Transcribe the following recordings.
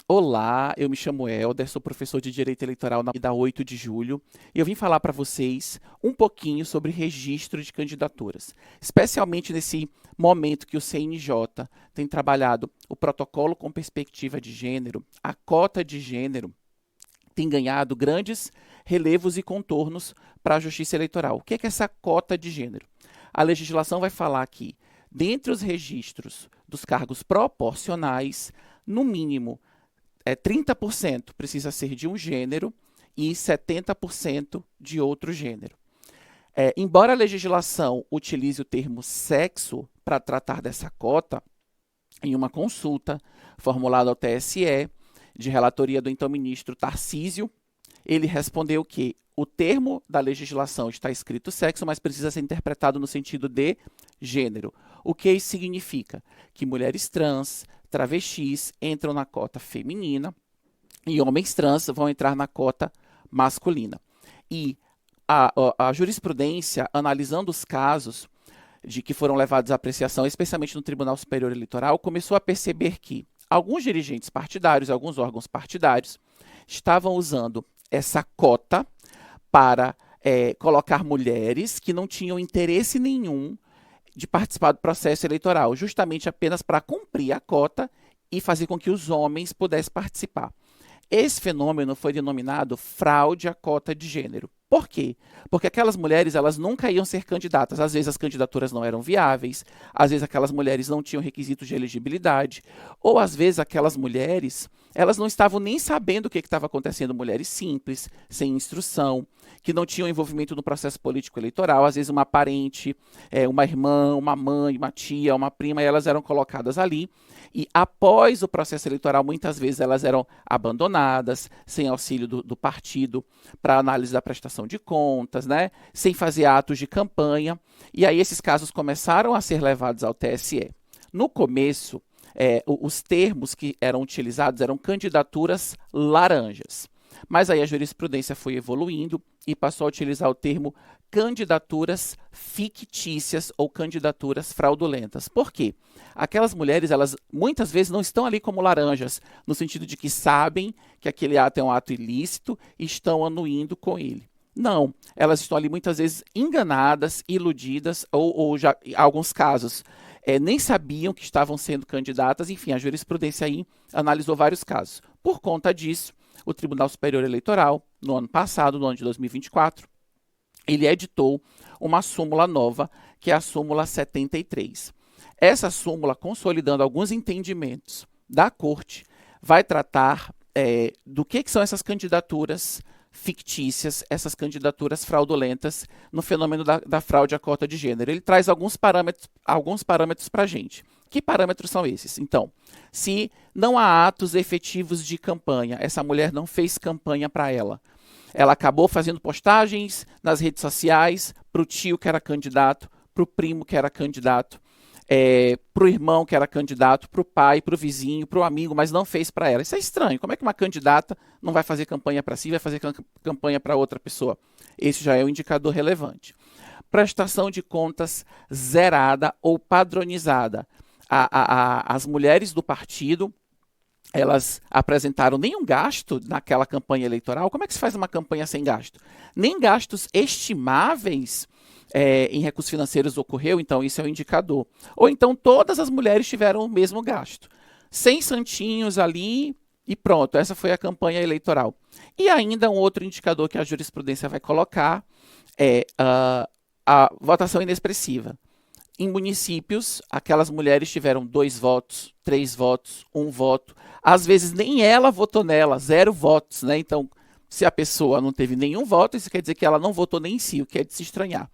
Olá, eu me chamo Helder, sou professor de Direito Eleitoral da 8 de julho e eu vim falar para vocês um pouquinho sobre registro de candidaturas, especialmente nesse momento que o CNJ tem trabalhado o protocolo com perspectiva de gênero, a cota de gênero tem ganhado grandes relevos e contornos para a Justiça Eleitoral. O que é essa cota de gênero? A legislação vai falar que, dentre os registros dos cargos proporcionais, no mínimo 30% precisa ser de um gênero e 70% de outro gênero. Embora a legislação utilize o termo sexo para tratar dessa cota, em uma consulta formulada ao TSE, de relatoria do então ministro Tarcísio, ele respondeu que o termo da legislação está escrito sexo, mas precisa ser interpretado no sentido de gênero. O que isso significa? Que mulheres trans, travestis entram na cota feminina e homens trans vão entrar na cota masculina. E a jurisprudência, analisando os casos de que foram levados à apreciação, especialmente no Tribunal Superior Eleitoral, começou a perceber que alguns dirigentes partidários, alguns órgãos partidários, estavam usando essa cota para colocar mulheres que não tinham interesse nenhum de participar do processo eleitoral, justamente apenas para cumprir a cota e fazer com que os homens pudessem participar. Esse fenômeno foi denominado fraude à cota de gênero. Por quê? Porque aquelas mulheres, elas nunca iam ser candidatas. Às vezes as candidaturas não eram viáveis, às vezes aquelas mulheres não tinham requisitos de elegibilidade, ou às vezes aquelas mulheres, elas não estavam nem sabendo o que estava acontecendo, mulheres simples, sem instrução, que não tinham envolvimento no processo político eleitoral, às vezes uma parente, uma irmã, uma mãe, uma tia, uma prima, e elas eram colocadas ali, e após o processo eleitoral, muitas vezes elas eram abandonadas, sem auxílio do partido para análise da prestação de contas, né? Sem fazer atos de campanha. E aí esses casos começaram a ser levados ao TSE. No começo, os termos que eram utilizados eram candidaturas laranjas. Mas aí a jurisprudência foi evoluindo e passou a utilizar o termo candidaturas fictícias ou candidaturas fraudulentas. Por quê? Aquelas mulheres, elas muitas vezes não estão ali como laranjas, no sentido de que sabem que aquele ato é um ato ilícito e estão anuindo com ele. Não, elas estão ali muitas vezes enganadas, iludidas, ou já, em alguns casos, nem sabiam que estavam sendo candidatas. Enfim, a jurisprudência aí analisou vários casos. Por conta disso, o Tribunal Superior Eleitoral, no ano passado, no ano de 2024, ele editou uma súmula nova, que é a súmula 73. Essa súmula, consolidando alguns entendimentos da Corte, vai tratar do que são essas candidaturas fictícias, essas candidaturas fraudulentas no fenômeno da fraude à cota de gênero. Ele traz alguns parâmetros para a gente. Que parâmetros são esses? Então, se não há atos efetivos de campanha, essa mulher não fez campanha para ela, ela acabou fazendo postagens nas redes sociais para o tio que era candidato, para o primo que era candidato, para o irmão que era candidato, para o pai, para o vizinho, para o amigo, mas não fez para ela. Isso é estranho. Como é que uma candidata não vai fazer campanha para si, vai fazer campanha para outra pessoa? Esse já é um indicador relevante. Prestação de contas zerada ou padronizada. As mulheres do partido, elas apresentaram nenhum gasto naquela campanha eleitoral. Como é que se faz uma campanha sem gasto? Nem gastos estimáveis em recursos financeiros ocorreu, então isso é um indicador. Ou então todas as mulheres tiveram o mesmo gasto. 100 santinhos ali e pronto, essa foi a campanha eleitoral. E ainda um outro indicador que a jurisprudência vai colocar é a votação inexpressiva. Em municípios, aquelas mulheres tiveram 2 votos, 3 votos, 1 voto. Às vezes nem ela votou nela, 0 votos, né? Então, se a pessoa não teve nenhum voto, isso quer dizer que ela não votou nem em si, o que é de se estranhar.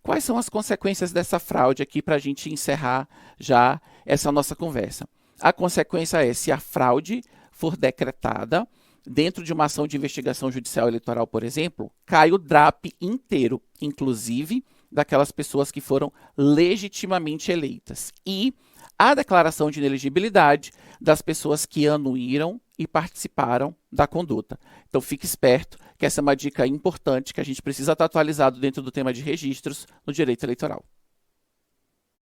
Quais são as consequências dessa fraude aqui para a gente encerrar já essa nossa conversa? A consequência é, se a fraude for decretada dentro de uma ação de investigação judicial eleitoral, por exemplo, cai o DRAP inteiro, inclusive daquelas pessoas que foram legitimamente eleitas. E a declaração de inelegibilidade das pessoas que anuíram e participaram da conduta. Então fique esperto, que essa é uma dica importante que a gente precisa estar atualizado dentro do tema de registros no direito eleitoral.